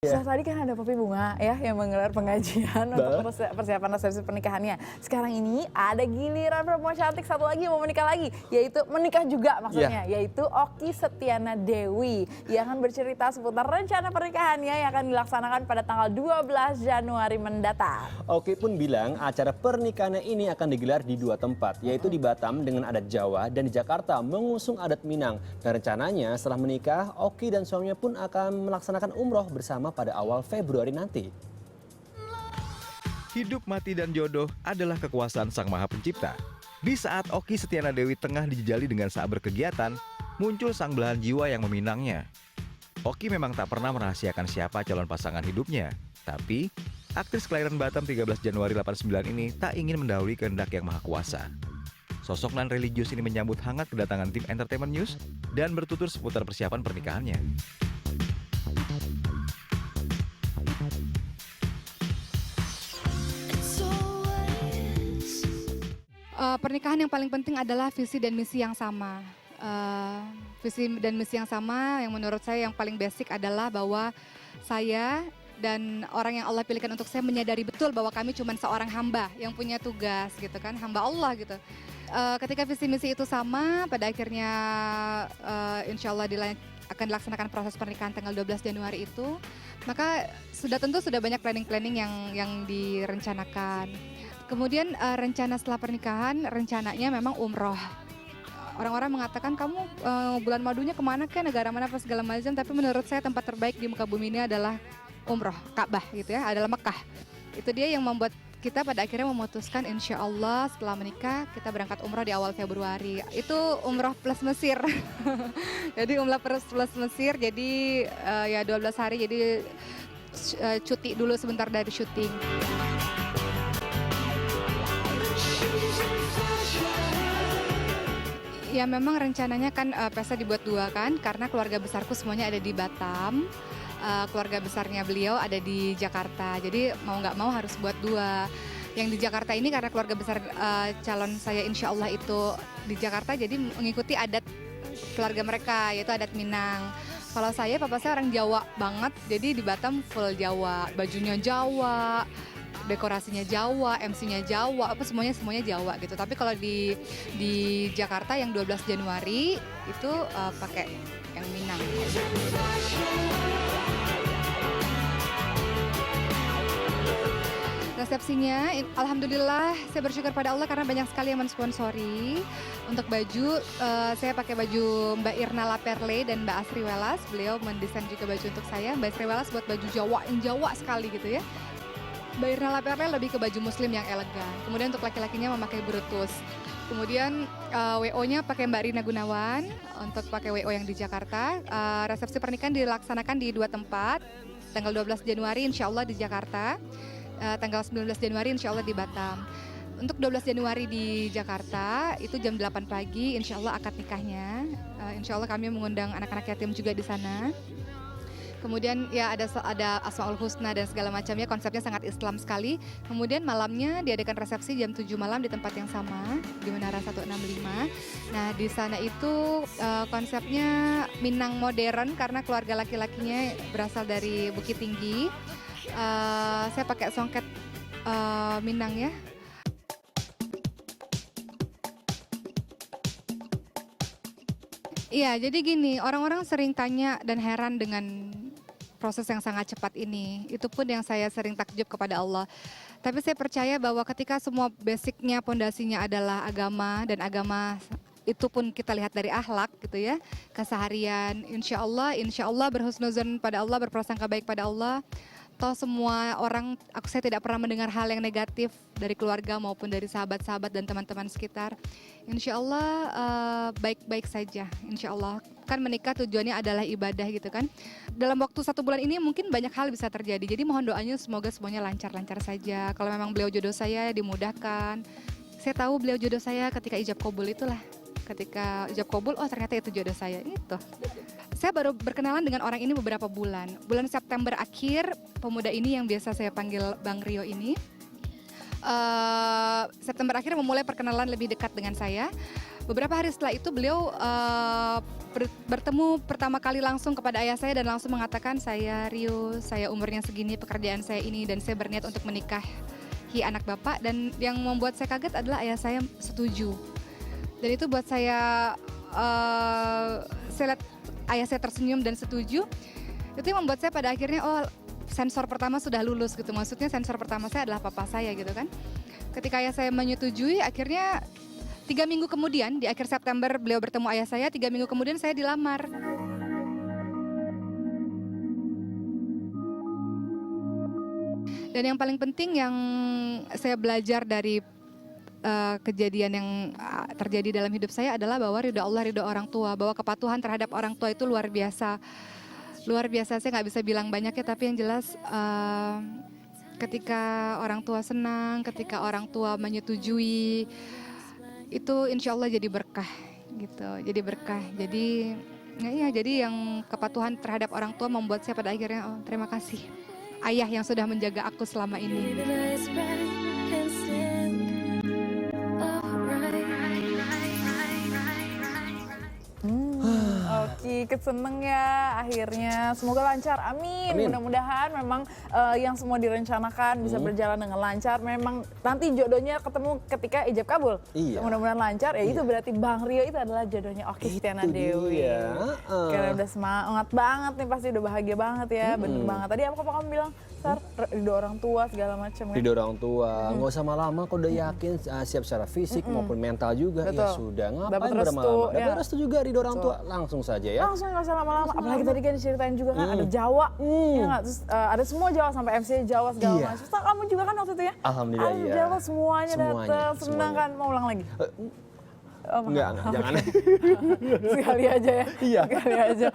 Setelah tadi kan ada Papi Bunga ya yang menggelar pengajian untuk persiapan resepsi pernikahannya. Sekarang ini ada giliran perempuan cantik satu lagi yang mau menikah lagi, yaitu menikah juga maksudnya, yaitu Oki Setiana Dewi. Ia akan bercerita seputar rencana pernikahannya yang akan dilaksanakan pada tanggal 12 Januari mendatang. Oki pun bilang acara pernikahannya ini akan digelar di dua tempat, yaitu di Batam dengan adat Jawa dan di Jakarta mengusung adat Minang. Dan rencananya setelah menikah, Oki dan suaminya pun akan melaksanakan umroh bersama pada awal Februari nanti. Hidup, mati, dan jodoh adalah kekuasaan Sang Maha Pencipta. Di saat Oki Setiana Dewi tengah dijejali dengan saat berkegiatan, muncul sang belahan jiwa yang meminangnya. Oki memang tak pernah merahasiakan siapa calon pasangan hidupnya. Tapi, aktris kelahiran Batam 13 Januari 89 ini tak ingin mendahului kehendak yang maha kuasa. Sosok non religius ini menyambut hangat kedatangan tim Entertainment News dan bertutur seputar persiapan pernikahannya. Pernikahan yang paling penting adalah visi dan misi yang sama. Visi dan misi yang sama yang menurut saya yang paling basic adalah bahwa saya dan orang yang Allah pilihkan untuk saya menyadari betul bahwa kami cuma seorang hamba yang punya tugas gitu kan, hamba Allah gitu. Ketika visi misi itu sama, pada akhirnya insya Allah akan dilaksanakan proses pernikahan tanggal 12 Januari itu, maka tentu sudah banyak planning-planning yang direncanakan. Kemudian rencana setelah pernikahan, rencananya memang umroh. Orang-orang mengatakan kamu bulan madunya kemana ke negara mana apa segala macam, tapi menurut saya tempat terbaik di muka bumi ini adalah umroh, Ka'bah gitu ya, adalah Mekah. Itu dia yang membuat kita pada akhirnya memutuskan insya Allah setelah menikah kita berangkat umroh di awal Februari. Itu umroh plus Mesir. Jadi umroh plus Mesir, jadi ya 12 hari, jadi cuti dulu sebentar dari syuting. Ya memang rencananya kan pesta dibuat dua kan, karena keluarga besarku semuanya ada di Batam, keluarga besarnya beliau ada di Jakarta, jadi mau nggak mau harus buat dua. Yang di Jakarta ini karena keluarga besar calon saya insya Allah itu di Jakarta, jadi mengikuti adat keluarga mereka, yaitu adat Minang. Kalau saya, papa saya orang Jawa banget, jadi di Batam full Jawa, bajunya Jawa, dekorasinya Jawa, MC-nya Jawa, apa semuanya Jawa gitu. Tapi kalau di Jakarta yang 12 Januari itu pakai yang Minang. Resepsinya, alhamdulillah saya bersyukur pada Allah karena banyak sekali yang mensponsori. Untuk baju, saya pakai baju Mbak Irna Laperle dan Mbak Asri Welas. Beliau mendesain juga baju untuk saya. Mbak Asri Welas buat baju Jawa, yang Jawa sekali gitu ya. Mbak Irna Laperle lebih ke baju muslim yang elegan. Kemudian untuk laki-lakinya memakai brutus. Kemudian WO-nya pakai Mbak Rina Gunawan untuk pakai WO yang di Jakarta. Resepsi pernikahan dilaksanakan di dua tempat. Tanggal 12 Januari insya Allah di Jakarta. Tanggal 19 Januari insya Allah di Batam. Untuk 12 Januari di Jakarta itu jam 8 pagi insya Allah akad nikahnya. Insya Allah kami mengundang anak-anak yatim juga di sana. Kemudian ya ada Asmaul Husna dan segala macamnya, konsepnya sangat Islam sekali. Kemudian malamnya diadakan resepsi jam 7 malam di tempat yang sama, di Menara 165. Nah di sana itu konsepnya Minang modern karena keluarga laki-lakinya berasal dari Bukit Tinggi. Saya pakai songket Minang ya. Iya, jadi gini, orang-orang sering tanya dan heran dengan proses yang sangat cepat ini. Itu pun yang saya sering takjub kepada Allah. Tapi saya percaya bahwa ketika semua basicnya, pondasinya adalah agama, dan agama itu pun kita lihat dari akhlak gitu ya, keseharian, insya Allah berhusnuzon pada Allah, berprasangka baik pada Allah. Toh semua orang, saya tidak pernah mendengar hal yang negatif dari keluarga maupun dari sahabat-sahabat dan teman-teman sekitar. Insya Allah baik-baik saja, insya Allah. Kan menikah tujuannya adalah ibadah gitu kan. Dalam waktu 1 bulan ini mungkin banyak hal bisa terjadi. Jadi mohon doanya semoga semuanya lancar-lancar saja. Kalau memang beliau jodoh saya dimudahkan. Saya tahu beliau jodoh saya ketika ijab kabul itulah. Ketika ijab kabul, oh ternyata itu jodoh saya, itu. Saya baru berkenalan dengan orang ini beberapa bulan. Bulan September akhir, pemuda ini yang biasa saya panggil Bang Rio ini, September akhir memulai perkenalan lebih dekat dengan saya. Beberapa hari setelah itu beliau bertemu pertama kali langsung kepada ayah saya dan langsung mengatakan, saya Rio, saya umurnya segini, pekerjaan saya ini, dan saya berniat untuk menikahi anak Bapak. Dan yang membuat saya kaget adalah ayah saya setuju. Dan itu buat saya lihat ayah saya tersenyum dan setuju. Itu yang membuat saya pada akhirnya, oh sensor pertama sudah lulus gitu. Maksudnya sensor pertama saya adalah papa saya gitu kan. Ketika ayah saya menyetujui, akhirnya 3 minggu kemudian, di akhir September beliau bertemu ayah saya, 3 minggu kemudian saya dilamar. Dan yang paling penting yang saya belajar dari kejadian yang terjadi dalam hidup saya adalah bahwa ridho Allah, ridho orang tua, bahwa kepatuhan terhadap orang tua itu luar biasa. Luar biasa, saya nggak bisa bilang banyak ya, tapi yang jelas ketika orang tua senang, ketika orang tua menyetujui, itu insya Allah jadi berkah gitu, jadi berkah. Jadi ya, jadi yang kepatuhan terhadap orang tua membuat saya pada akhirnya, oh terima kasih ayah yang sudah menjaga aku selama ini. Oke, ikut seneng ya akhirnya. Semoga lancar, amin. Amin. Mudah-mudahan memang yang semua direncanakan bisa berjalan dengan lancar. Memang nanti jodohnya ketemu ketika ijab kabul. Iya. Mudah-mudahan lancar, ya itu berarti Bang Rio itu adalah jodohnya Oki Setiana Dewi. Karena udah semangat banget nih, pasti udah bahagia banget ya, bener banget. Tadi apa kamu bilang? Sar, ridho orang tua segala macam ya. Ridho orang tua, nggak usah lama-lama kalau udah yakin siap secara fisik maupun mental juga. Betul. Ya sudah, ngapain Dapet restu, berlama-lama? ya. Dapat restu juga ridho orang tua, langsung saja ya. Langsung nggak usah lama-lama. Apalagi tadi kan diceritain juga kan ada Jawa, ya nggak? Terus ada semua Jawa sampai MC Jawa segala Iya. macam. Terus kamu juga kan waktu itu ya? Alhamdulillah ada iya. Jawa semuanya datang, senang semuanya. kan? Mau ulang lagi? Oh, Enggak, jangan. Sekali aja ya. Iya. Sekali aja.